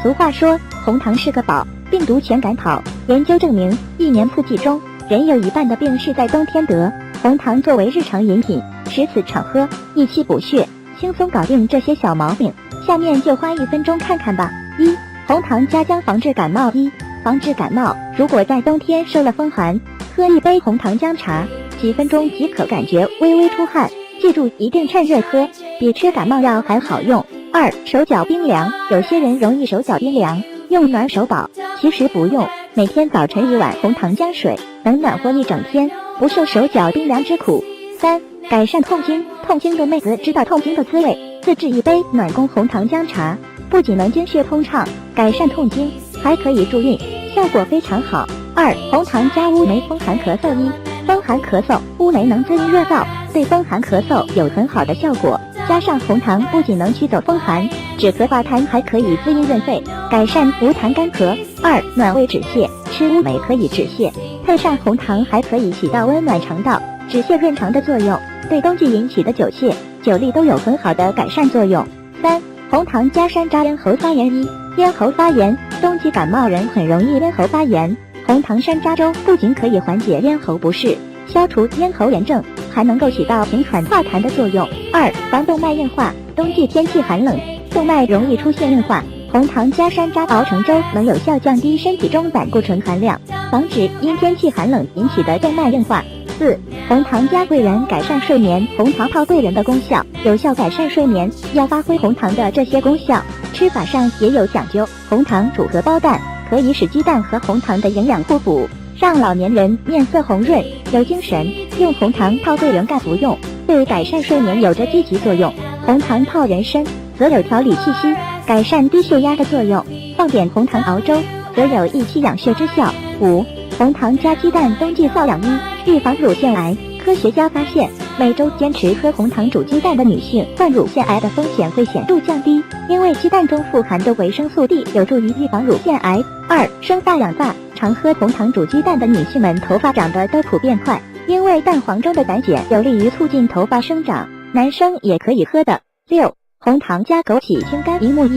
俗话说，红糖是个宝，病毒全赶跑。研究证明，一年四季中，人有一半的病是在冬天得。红糖作为日常饮品，食此常喝，益气补血，轻松搞定这些小毛病。下面就花1分钟看看吧。1. 红糖加姜防治感冒。防治感冒，如果在冬天受了风寒，喝一杯红糖姜茶，几分钟即可感觉微微出汗。记住，一定趁热喝，比吃感冒药还好用。2. 手脚冰凉，有些人容易手脚冰凉，用暖手宝，其实不用，每天早晨1碗红糖姜水，能暖和一整天，不受手脚冰凉之苦。3. 改善痛经，痛经的妹子知道痛经的滋味，自制一杯暖宫红糖姜茶，不仅能经血通畅，改善痛经，还可以助孕，效果非常好。2. 红糖加乌梅风寒咳嗽。风寒咳嗽，乌梅能滋阴润燥，对风寒咳嗽有很好的效果。加上红糖不仅能驱走风寒，止咳化痰，还可以滋阴润肺，改善无痰干咳。2. 暖胃止泻，吃乌梅可以止泻，配上红糖还可以起到温暖肠道、止泻润肠的作用，对冬季引起的久泻、久痢都有很好的改善作用。3. 红糖加山楂，咽喉发炎。咽喉发炎，冬季感冒人很容易咽喉发炎，红糖山楂粥不仅可以缓解咽喉不适，消除咽喉炎症，还能够起到平喘化痰的作用。2. 防动脉硬化，冬季天气寒冷，动脉容易出现硬化，红糖加山楂熬成粥能有效降低身体中胆固醇含量，防止因天气寒冷引起的动脉硬化。4. 红糖加桂圆，改善睡眠。红糖泡桂圆的功效有效改善睡眠，要发挥红糖的这些功效，吃法上也有讲究。红糖煮荷包蛋，可以使鸡蛋和红糖的营养互补，让老年人面色红润有精神。用红糖泡桂圆干服用，对改善睡眠有着积极作用。红糖泡人参则有调理气息、改善低血压的作用，放点红糖熬粥则有益气养血之效。5. 红糖加鸡蛋，冬季瘙痒。预防乳腺癌，科学家发现，每周坚持喝红糖煮鸡蛋的女性，患乳腺癌的风险会显著降低，因为鸡蛋中富含的维生素 D 有助于预防乳腺癌。2. 生发养发，常喝红糖煮鸡蛋的女性们头发长得都普遍快，因为蛋黄中的胆碱有利于促进头发生长，男生也可以喝的。6. 红糖加枸杞，清肝明目。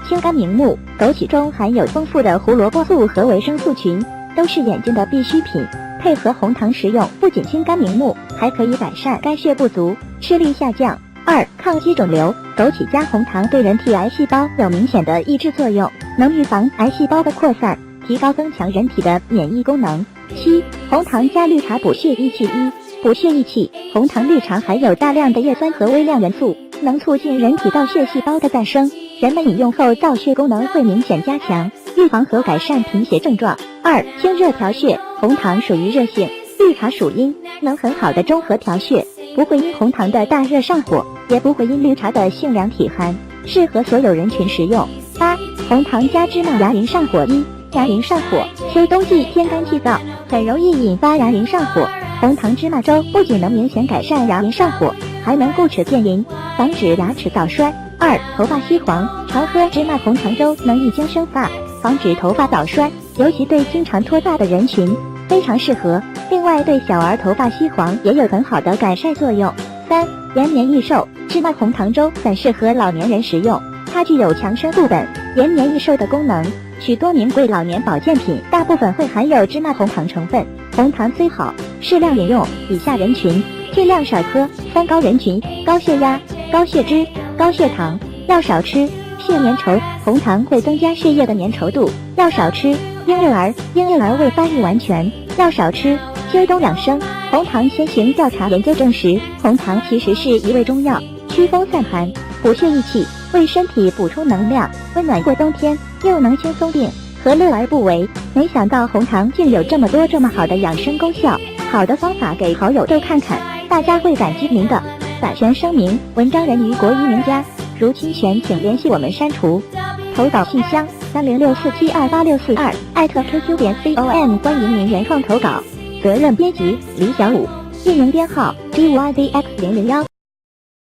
清肝明目，枸杞中含有丰富的胡萝卜素和维生素群，都是眼睛的必需品，配合红糖食用，不仅清肝明目，还可以改善肝血不足、视力下降。2. 抗击肿瘤，枸杞加红糖对人体癌细胞有明显的抑制作用，能预防癌细胞的扩散，提高增强人体的免疫功能。7. 红糖加绿茶，补血益气。补血益气，红糖绿茶含有大量的叶酸和微量元素，能促进人体造血细胞的诞生，人们饮用后造血功能会明显加强，预防和改善贫血症状。2. 清热调血，红糖属于热性，绿茶属阴，能很好的中和调血，不会因红糖的大热上火，也不会因绿茶的性凉体寒，适合所有人群食用。8. 红糖加芝麻，牙龈上火。牙龈上火，秋冬季天干气燥，很容易引发牙龈上火，红糖芝麻粥不仅能明显改善牙龈上火，还能固齿健龈，防止牙齿早衰。2. 头发稀黄，常喝芝麻红糖粥能益精生发，防止头发早衰，尤其对经常脱发的人群非常适合。另外对小儿头发稀黄也有很好的改善作用。3. 延年益寿，芝麻红糖粥很适合老年人食用，它具有强身固本、延年益寿的功能。许多名贵老年保健品大部分会含有芝麻红糖成分，红糖虽好，适量饮用。以下人群尽量少喝：3高人群，高血压、高血脂、高血糖，要少吃；血粘稠，红糖会增加血液的粘稠度，要少吃；婴幼儿未发育完全，要少吃；秋冬养生，红糖先行调查研究证实，红糖其实是一味中药，驱风散寒、补血益气，为身体补充能量，温暖过冬天，又能轻松病，何乐而不为？没想到红糖竟有这么多这么好的养生功效，好的方法给好友都看看，大家会感激您的。版权声明：文章人于国一名家，如侵权请联系我们删除。投稿信箱30647288642@qq.com，欢迎您原创投稿。责任编辑李小武，运营编号GYZX001。